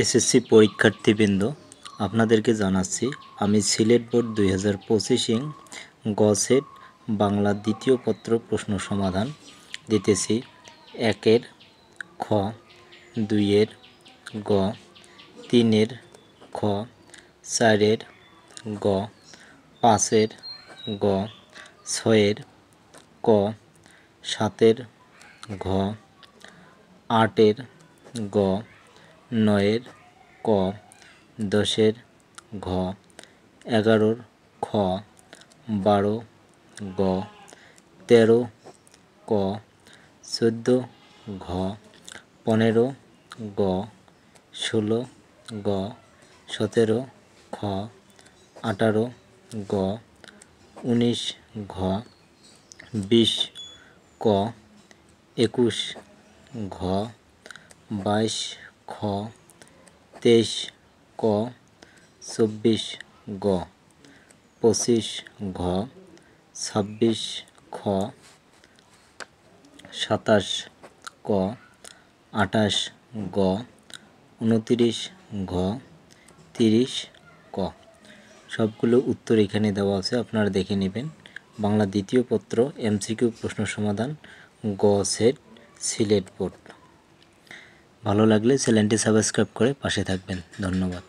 SSC পরীক্ষার্থীবৃন্দ, আপনাদেরকে জানাচ্ছি আমি সিলেট বোর্ড 2025 গ সেট বাংলা দ্বিতীয় পত্র প্রশ্ন সমাধান দিতেছি। 1-এর খ, 2-এর গ, 3-এর খ, 4-এর গ, 5-এর গ, 6-এর ক, 7-এর ঘ, 8-এর গ, 9-এর ক, 10-এর ঘ, 11-র খ, 12 গ, 13 ক, 14 ঘ, 15 গ, 16 গ, 17 খ, 18 গ, 19 ঘ, 20 ক, 21 ঘ, 22 খ, 23 ক, 24 গ, 25 ঘ, 26 খ, 27 ক, 28 গ, 29 ঘ, 30 ক। সবগুলো উত্তর এখানে দেওয়া আছে, আপনারা দেখে নেবেন। বাংলা দ্বিতীয় পত্র এমসিকিউ প্রশ্ন সমাধান গ সেট সিলেট বোর্ড। ভালো লাগলে চ্যানেলটি সাবস্ক্রাইব করে পাশে থাকবেন। ধন্যবাদ।